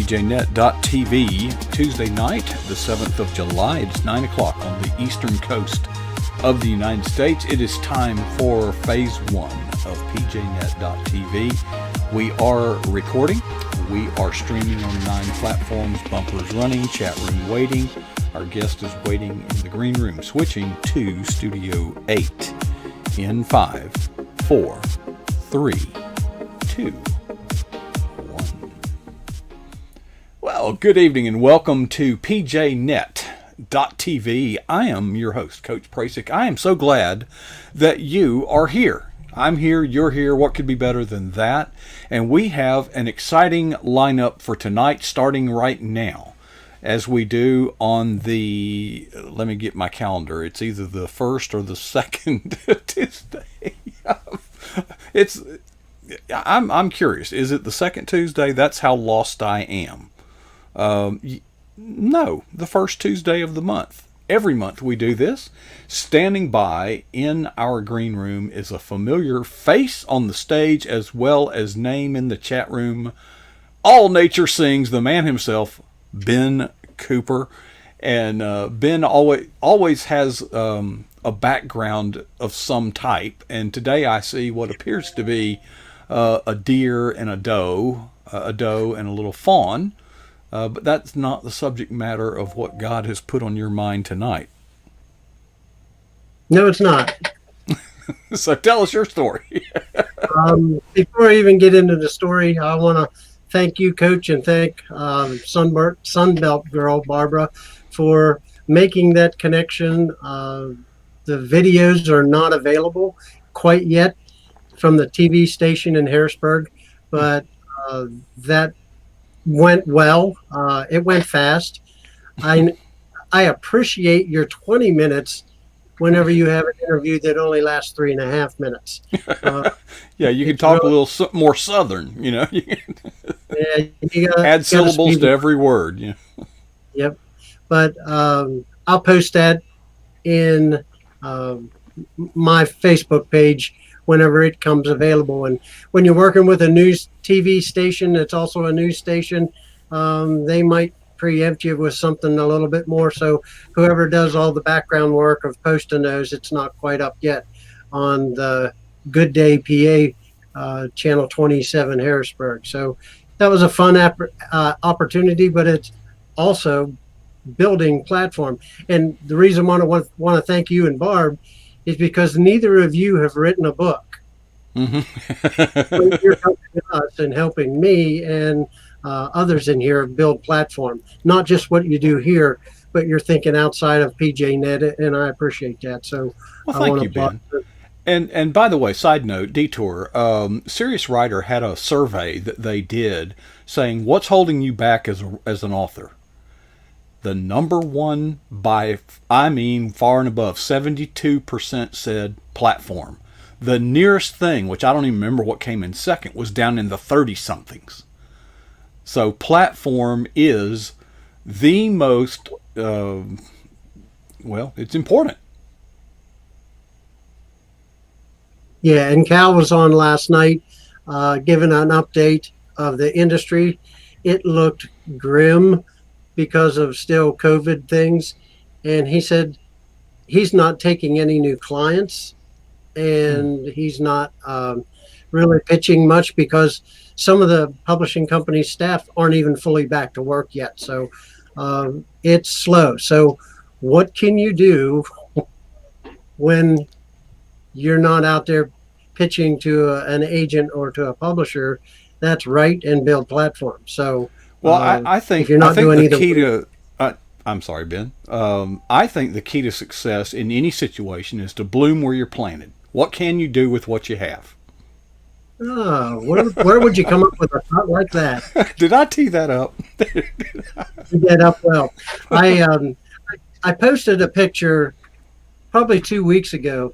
pjnet.tv. Tuesday night, the 7th of July. It's 9 o'clock on the eastern coast of the United States. It is time for phase one of pjnet.tv. We are recording. We are streaming on 9 platforms, bumpers running, chat room waiting. Our guest is waiting in the green room, switching to Studio 8 in 5, 4, 3, 2, 1. Well, good evening and welcome to pjnet.tv. I am your host, Coach Prasick. I am so glad that you are here. I'm here, you're here. What could be better than that? And we have an exciting lineup for tonight, starting right now, as we do on the, let me get my calendar. It's either the first or the second Tuesday. I'm curious. Is it the second Tuesday? That's how lost I am. No, the first Tuesday of the month. Every month we do this. Standing by in our green room is a familiar face on the stage as well as name in the chat room. All nature sings, the man himself, Ben Cooper. And Ben always has a background of some type. And today I see what appears to be a deer and a doe and a little fawn. But that's not the subject matter of what God has put on your mind tonight. No, it's not. So tell us your story. Before I even get into the story, I want to thank you, Coach, and thank Sunbelt girl, Barbara, for making that connection. The videos are not available quite yet from the TV station in Harrisburg, but that went well. It went fast. I appreciate your 20 minutes whenever you have an interview that only lasts 3.5 minutes. Yeah, you can talk really, a little more Southern, you know. Yeah, you gotta, add syllables to every word. Yeah. Yep. But I'll post that in my Facebook page whenever it comes available. And when you're working with a news TV station that's also a news station, they might preempt you with something a little bit more. So whoever does all the background work of posting those, it's not quite up yet on the Good Day PA channel 27 Harrisburg. So that was a fun opportunity, but it's also building platform. And the reason I want to thank you and Barb is because neither of you have written a book. Mm-hmm. You're helping us and helping me and others in here build platform. Not just what you do here, but you're thinking outside of PJNet, and I appreciate that. So, well, thank you, Ben. And by the way, side note, detour. Sirius Writer had a survey that they did saying what's holding you back as an author. The number one far and above, 72% said platform. The nearest thing, which I don't even remember what came in second, was down in the 30-somethings. So platform is the most, it's important. Yeah, and Cal was on last night giving an update of the industry. It looked grim because of still COVID things. And he said he's not taking any new clients and he's not really pitching much because some of the publishing company staff aren't even fully back to work yet. So it's slow. So what can you do when you're not out there pitching to an agent or to a publisher? That's write and build platforms. So, well, I think if you're not doing the key to, I'm sorry, Ben. I think the key to success in any situation is to bloom where you're planted. What can you do with what you have? Oh, where would you come up with a thought like that? Did I tee that up? You did up well. I posted a picture probably 2 weeks ago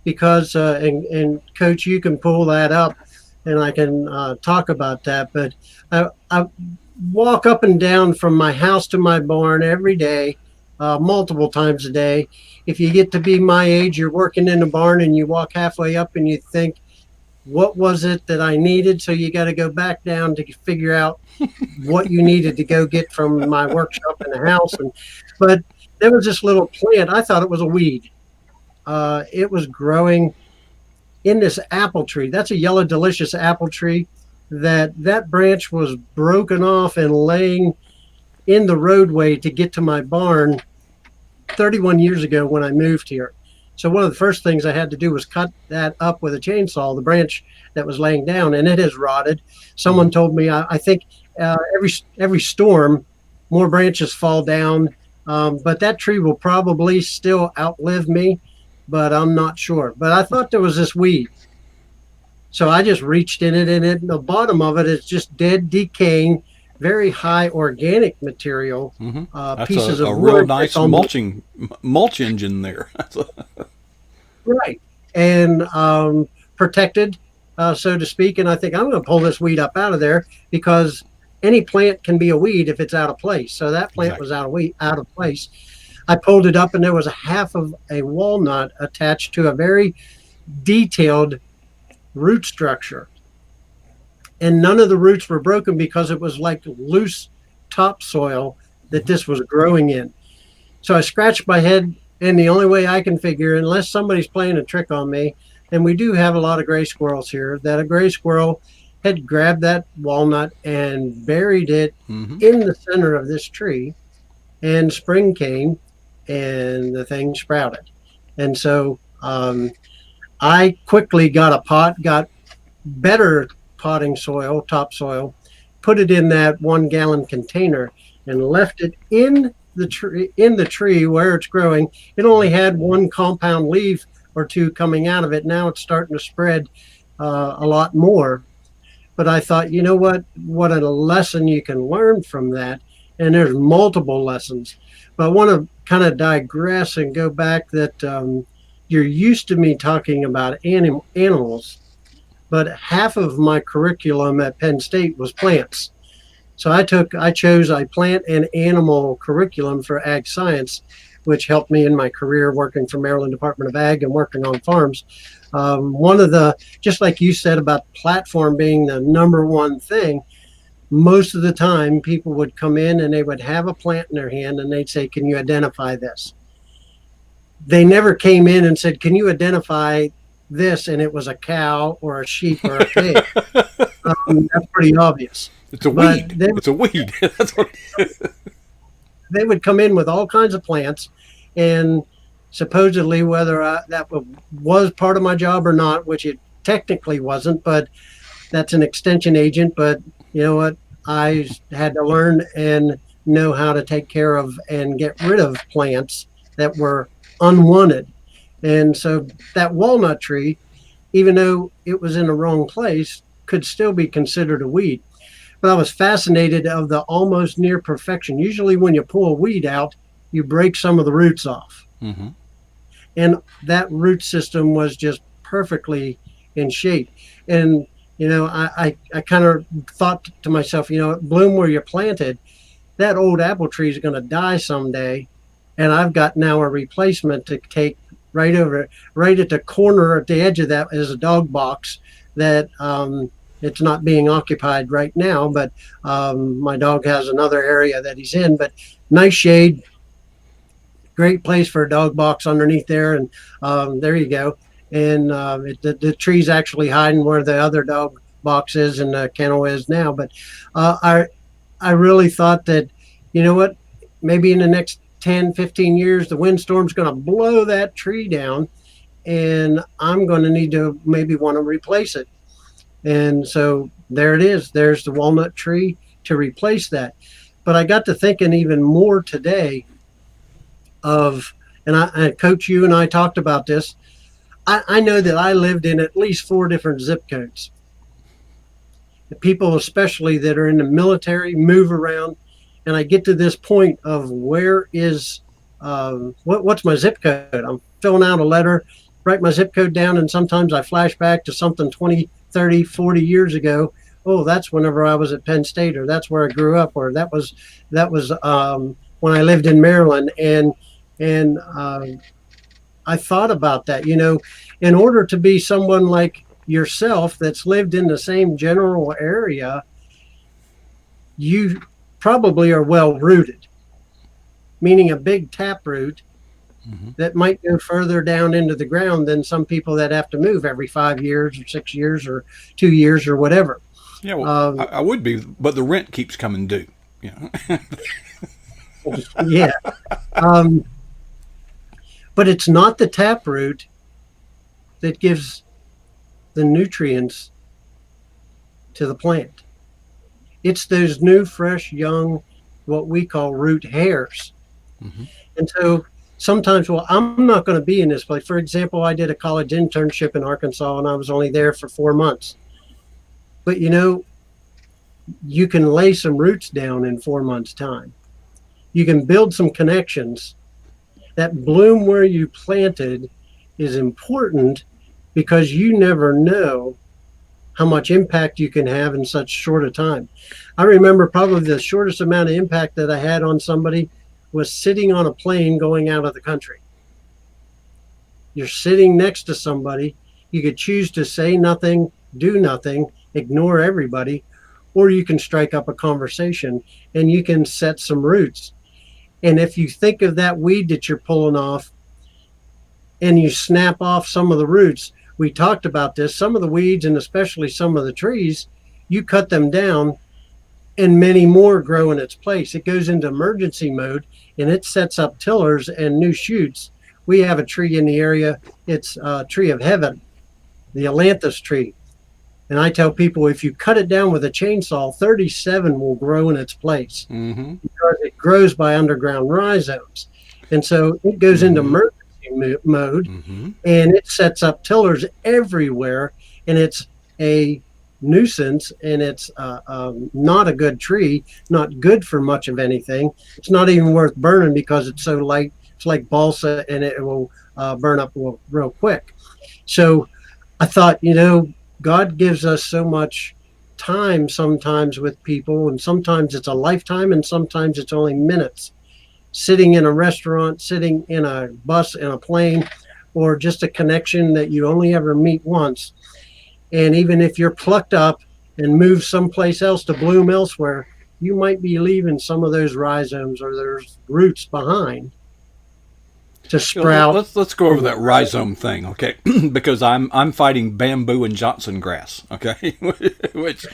because, and Coach, you can pull that up and I can talk about that. But I walk up and down from my house to my barn every day, multiple times a day. If you get to be my age, you're working in a barn and you walk halfway up and you think, what was it that I needed. So you got to go back down to figure out what you needed to go get from my workshop in the house. And but there was this little plant. I thought it was a weed. It was growing in this apple tree. That's a yellow delicious apple tree. That branch was broken off and laying in the roadway to get to my barn 31 years ago when I moved here. So one of the first things I had to do was cut that up with a chainsaw, the branch that was laying down, and it has rotted. Someone told me I think every storm, more branches fall down, but that tree will probably still outlive me, but I'm not sure. But I thought there was this weed, so I just reached in it, and the bottom of it is just dead, decaying, very high organic material, That's pieces a of real wood that's nice almost mulch engine there. right and protected, so to speak. And I think I'm going to pull this weed up out of there because any plant can be a weed if it's out of place. So that plant was Exactly. out of place. I pulled it up, and there was a half of a walnut attached to a very detailed root structure, and none of the roots were broken because it was like loose topsoil that this was growing in. So I scratched my head, and the only way I can figure, unless somebody's playing a trick on me, and we do have a lot of gray squirrels here, that a gray squirrel had grabbed that walnut and buried it Hmm. in the center of this tree, and spring came and the thing sprouted. And so I quickly got a pot, got better potting soil, topsoil, put it in that 1 gallon container, and left it in the tree where it's growing. It only had one compound leaf or two coming out of it. Now it's starting to spread a lot more. But I thought, you know what a lesson you can learn from that. And there's multiple lessons. But I want to kind of digress and go back that you're used to me talking about animals, but half of my curriculum at Penn State was plants. So I chose a plant and animal curriculum for ag science, which helped me in my career working for Maryland Department of Ag and working on farms. One of the, just like you said about platform being the number one thing, most of the time people would come in and they would have a plant in their hand and they'd say, "Can you identify this?" They never came in and said, "Can you identify this?" And it was a cow or a sheep or a pig. That's pretty obvious. It's a But weed. It's a weed. That's what. they would come in with all kinds of plants, and supposedly whether that was part of my job or not, which it technically wasn't, but that's an extension agent. But you know what? I had to learn and know how to take care of and get rid of plants that were unwanted. And so that walnut tree, even though it was in the wrong place, could still be considered a weed. But I was fascinated of the almost near perfection. Usually when you pull a weed out, you break some of the roots off. Hmm. And that root system was just perfectly in shape. And, I kind of thought to myself, bloom where you're planted, that old apple tree is going to die someday. And I've got now a replacement to take right over, right at the corner at the edge of that is a dog box that it's not being occupied right now, but my dog has another area that he's in. But nice shade, great place for a dog box underneath there, and there you go. And the tree's actually hiding where the other dog box is and the kennel is now. But I really thought that, you know what, maybe in the next 10, 15 years, the windstorm's going to blow that tree down, and I'm going to need to maybe want to replace it. And so there it is. There's the walnut tree to replace that. But I got to thinking even more today of, and Coach, you and I talked about this. I know that I lived in at least 4 different zip codes. The people, especially that are in the military, move around, and I get to this point of where is what's my zip code? I'm filling out a letter, write my zip code down, and sometimes I flash back to something 20, 30, 40 years ago. Oh, that's whenever I was at Penn State, or that's where I grew up, or that was when I lived in Maryland, and I thought about that. In order to be someone like yourself that's lived in the same general area, you probably are well rooted, meaning a big tap root Mm-hmm. that might go further down into the ground than some people that have to move every 5 years or 6 years or 2 years or whatever. Yeah, well, Um, I would be, but the rent keeps coming due. You know? yeah. Um, but it's not the tap root that gives the nutrients to the plant. It's those new, fresh, young, what we call root hairs. Mm-hmm. And so sometimes, well, I'm not going to be in this place. For example, I did a college internship in Arkansas and I was only there for 4 months. But you can lay some roots down in 4 months' time. You can build some connections. That bloom where you planted is important because you never know how much impact you can have in such short a time. I remember probably the shortest amount of impact that I had on somebody was sitting on a plane going out of the country. You're sitting next to somebody. You could choose to say nothing, do nothing, ignore everybody, or you can strike up a conversation and you can set some roots. And if you think of that weed that you're pulling off and you snap off some of the roots, we talked about this, some of the weeds and especially some of the trees, you cut them down and many more grow in its place. It goes into emergency mode and it sets up tillers and new shoots. We have a tree in the area. It's a tree of heaven, the ailanthus tree. And I tell people if you cut it down with a chainsaw, 37 will grow in its place Mm-hmm. because it grows by underground rhizomes. And so it goes into Mm-hmm. emergency mode Mm-hmm. and it sets up tillers everywhere. And it's a nuisance and it's not a good tree, not good for much of anything. It's not even worth burning because it's so light. It's like balsa and it will burn up real quick. So I thought, God gives us so much time sometimes with people, and sometimes it's a lifetime, and sometimes it's only minutes. Sitting in a restaurant, sitting in a bus, in a plane, or just a connection that you only ever meet once. And even if you're plucked up and moved someplace else to bloom elsewhere, you might be leaving some of those rhizomes or those roots behind to You know, sprout. let's go over that rhizome thing, okay? Because I'm fighting bamboo and Johnson grass, okay? Which,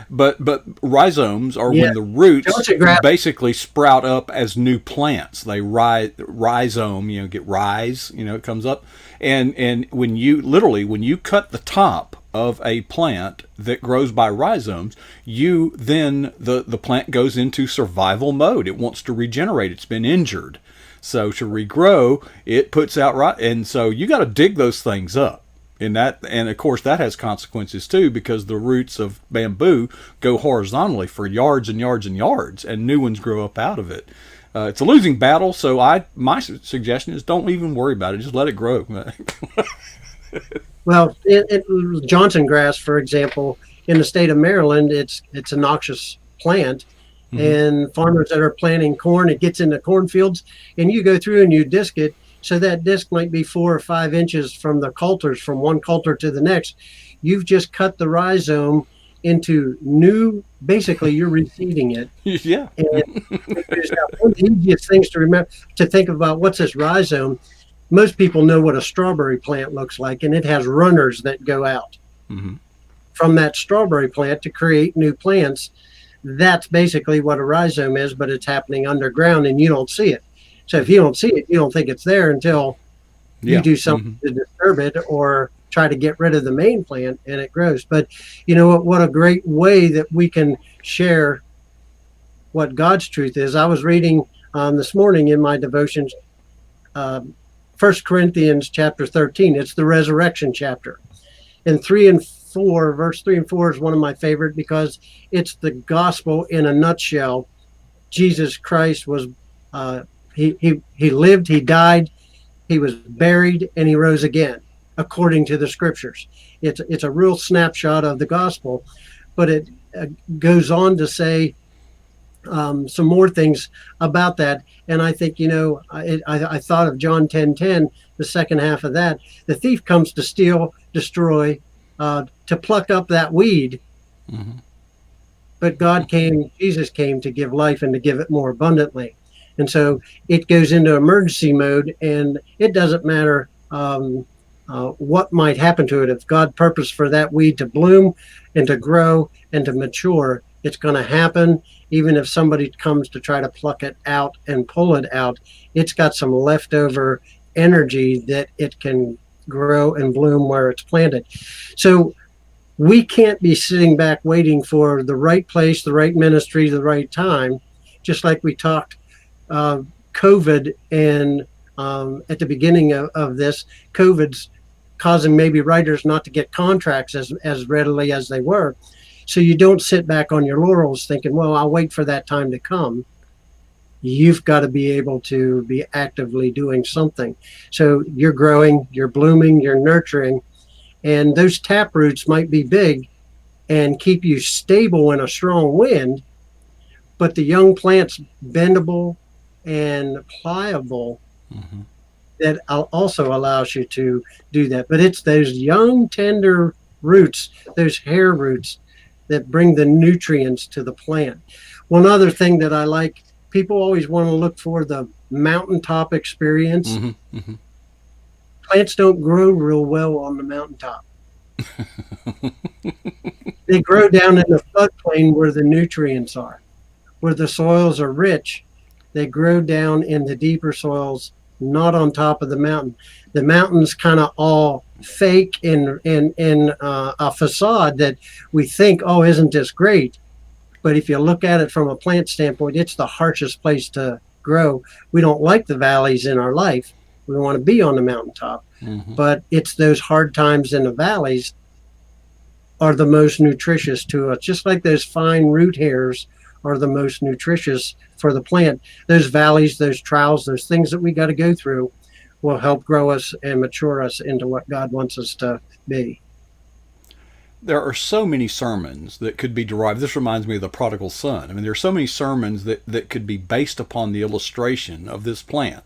but rhizomes are Yeah, when the roots Johnson grass. basically sprout up as new plants. They rhizome, get rise, it comes up, and when you cut the top of a plant that grows by rhizomes, the plant goes into survival mode. It wants to regenerate. It's been injured. So to regrow, it puts out right, and so you got to dig those things up, and of course that has consequences too because the roots of bamboo go horizontally for yards and yards and yards, and new ones grow up out of it. It's a losing battle, so my suggestion is don't even worry about it, just let it grow. Well, Johnson grass, for example, in the state of Maryland, it's a noxious plant, Mm-hmm. and farmers that are planting corn, it gets into cornfields, and you go through and you disc it. So that disc might be 4 or 5 inches from the coulters, from one coulter to the next. You've just cut the rhizome into new. Basically, you're reseeding it. Yeah. And one of the easiest things to remember to think about what's this rhizome. Most people know what a strawberry plant looks like, and it has runners that go out Mm-hmm. from that strawberry plant to create new plants. That's basically what a rhizome is, but it's happening underground and you don't see it. So if you don't see it, you don't think it's there until you Yeah. do something to disturb it or try to get rid of the main plant and it grows. But you know what a great way that we can share what God's truth is. I was reading this morning in my devotions, 1 Corinthians chapter 13. It's the resurrection chapter. And verse 3 and 4 is one of my favorite because it's the gospel in a nutshell. Jesus Christ was, he lived, he died, he was buried, and he rose again, according to the scriptures. It's a real snapshot of the gospel, but it goes on to say some more things about that. And I think, I thought of John 10:10, the second half of that. The thief comes to steal, destroy, to pluck up that weed. Hmm. But God came, Jesus came to give life and to give it more abundantly. And so it goes into emergency mode, and it doesn't matter what might happen to it. If God purposed for that weed to bloom and to grow and to mature, it's going to happen. Even if somebody comes to try to pluck it out and pull it out, it's got some leftover energy that it can grow and bloom where it's planted. So we can't be sitting back waiting for the right place, the right ministry, the right time. Just like we talked uh, COVID and at the beginning of this, COVID's causing maybe writers not to get contracts as readily as they were. So you don't sit back on your laurels thinking, well, I'll wait for that time to come. You've got to be able to be actively doing something. So you're growing, you're blooming, you're nurturing, and those tap roots might be big and keep you stable in a strong wind, but the young plant's bendable and pliable. Hmm. That also allows you to do that. But it's those young, tender roots, those hair roots, that bring the nutrients to the plant. One other thing that I like, people always want to look for the mountaintop experience. Hmm. Hmm. Plants don't grow real well on the mountaintop. They grow down in the floodplain where the nutrients are, where the soils are rich. They grow down in the deeper soils, not on top of the mountain. The mountain's kind of all fake in a facade that we think, oh, isn't this great? But if you look at it from a plant standpoint, it's the harshest place to grow. We don't like the valleys in our life. We want to be on the mountaintop. Hmm. But it's those hard times in the valleys are the most nutritious to us, just like those fine root hairs are the most nutritious for the plant. Those valleys, those trials, those things that we got to go through will help grow us and mature us into what God wants us to be. There are so many sermons that could be derived. This reminds me of the prodigal son. I mean, there are so many sermons that could be based upon the illustration of this plant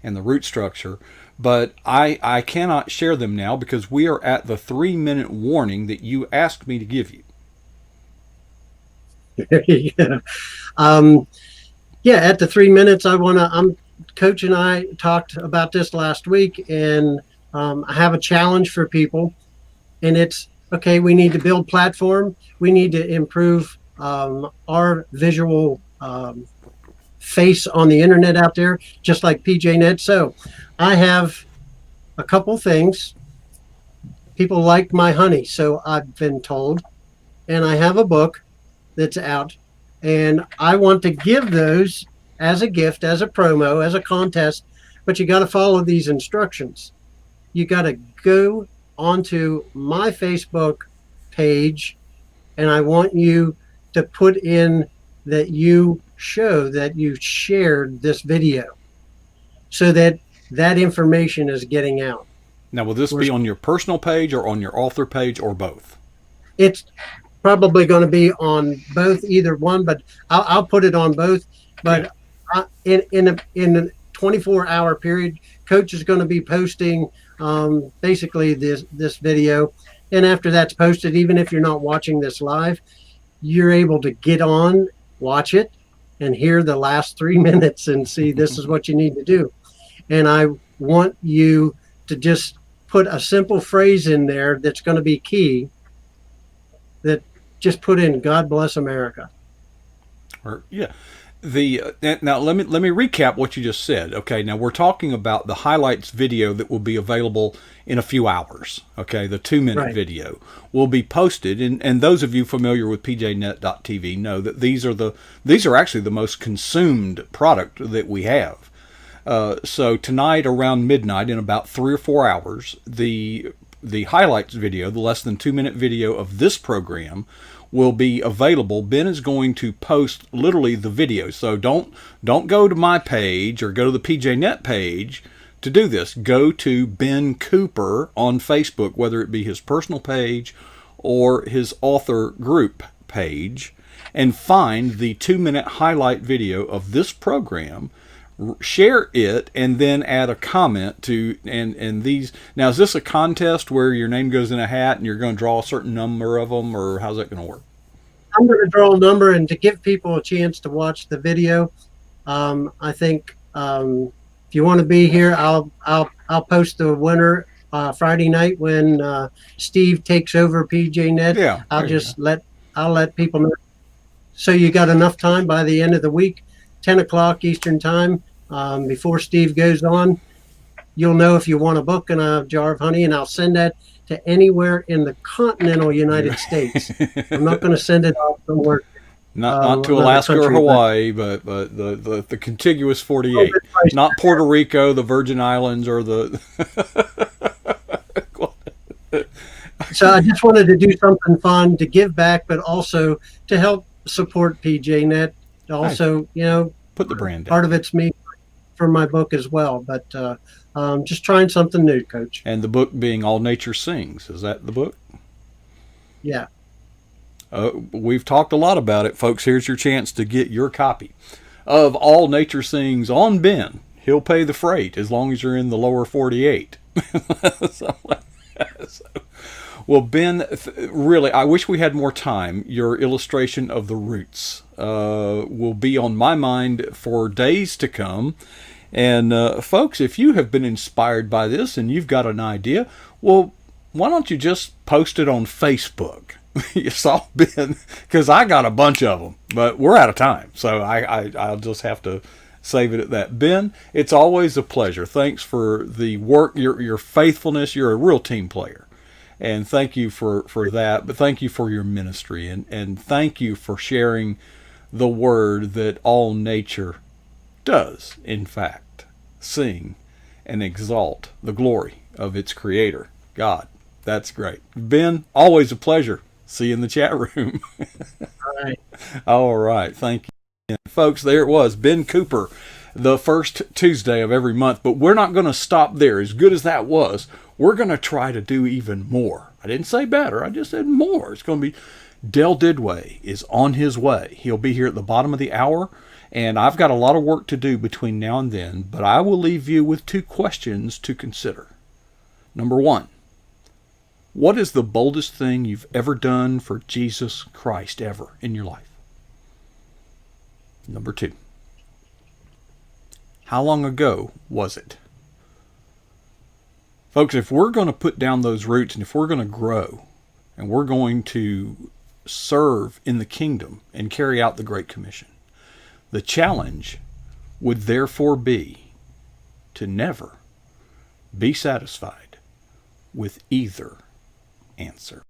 and the root structure, but I cannot share them now because we are at the 3 minute warning that you asked me to give you. Yeah. Um, yeah, at the 3 minutes, I'm Coach and I talked about this last week, and I have a challenge for people, and it's okay. We need to build platform. We need to improve our visual face on the internet out there, just like PJNet. So I have a couple things. People like my honey, so I've been told, and I have a book that's out, and I want to give those as a gift, as a promo, as a contest. But you got to follow these instructions. You got to go onto my Facebook page, and I want you to put in that you show that you shared this video so that that information is getting out. Now, will this be on your personal page or on your author page or both? It's probably going to be on both, either one, but I'll put it on both. Okay. But in a 24-hour period, Coach is going to be posting basically this video, and after that's posted, even if you're not watching this live, you're able to get on, watch it, and hear the last 3 minutes and see this is what you need to do. And I want you to just put a simple phrase in there that's going to be key. That just put in "God bless America." Or yeah, the now let me recap what you just said. Okay, now we're talking about the highlights video that will be available in a few hours. Okay, the 2 minute Right. video will be posted, and those of you familiar with pjnet.tv know that these are actually the most consumed product that we have. So tonight around midnight, in about 3 or 4 hours, the highlights video, the less than 2 minute video of this program, will be available. Ben is going to post literally the video. So don't go to my page or go to the PJNet page to do this. Go to Ben Cooper on Facebook, whether it be his personal page or his author group page, and find the 2 minute highlight video of this program. share it, and then add a comment to and these. Now, is this a contest where your name goes in a hat and you're going to draw a certain number of them, or how's that going to work? I'm going to draw a number, and to give people a chance to watch the video, I think if you want to be here, I'll post the winner Friday night when Steve takes over PJNet. Yeah, I'll let people know. So you got enough time by the end of the week, 10 o'clock Eastern time, before Steve goes on. You'll know if you want a book and a jar of honey, and I'll send that to anywhere in the continental United States. I'm not going to send it off somewhere. Not to Alaska or Hawaii, but the contiguous 48. Not Puerto Rico, the Virgin Islands, or the. So I just wanted to do something fun to give back, but also to help support PJNet. Also, put the brand down. Part of it's me for my book as well, but just trying something new, Coach. And the book being All Nature Sings. Is that the book? Yeah. We've talked a lot about it, folks. Here's your chance to get your copy of All Nature Sings on Ben. He'll pay the freight as long as you're in the lower 48. Well, Ben, really, I wish we had more time. Your illustration of the roots will be on my mind for days to come. And folks, if you have been inspired by this and you've got an idea, well, why don't you just post it on Facebook? You saw Ben, because I got a bunch of them, but we're out of time, so I'll just have to save it at that. Ben, it's always a pleasure. Thanks for the work, your faithfulness. You're a real team player, and thank you for that. But thank you for your ministry, and thank you for sharing the word that all nature does, in fact, sing and exalt the glory of its creator, God. That's great. Ben, always a pleasure. See you in the chat room. All right. All right. Thank you. Folks, there it was. Ben Cooper, the first Tuesday of every month. But we're not going to stop there. As good as that was, we're going to try to do even more. I didn't say better. I just said more. It's going to be Del Didway is on his way. He'll be here at the bottom of the hour. And I've got a lot of work to do between now and then. But I will leave you with 2 questions to consider. Number 1. What is the boldest thing you've ever done for Jesus Christ ever in your life? Number 2. How long ago was it? Folks, if we're going to put down those roots and if we're going to grow and we're going to serve in the kingdom and carry out the Great Commission, the challenge would therefore be to never be satisfied with either answer.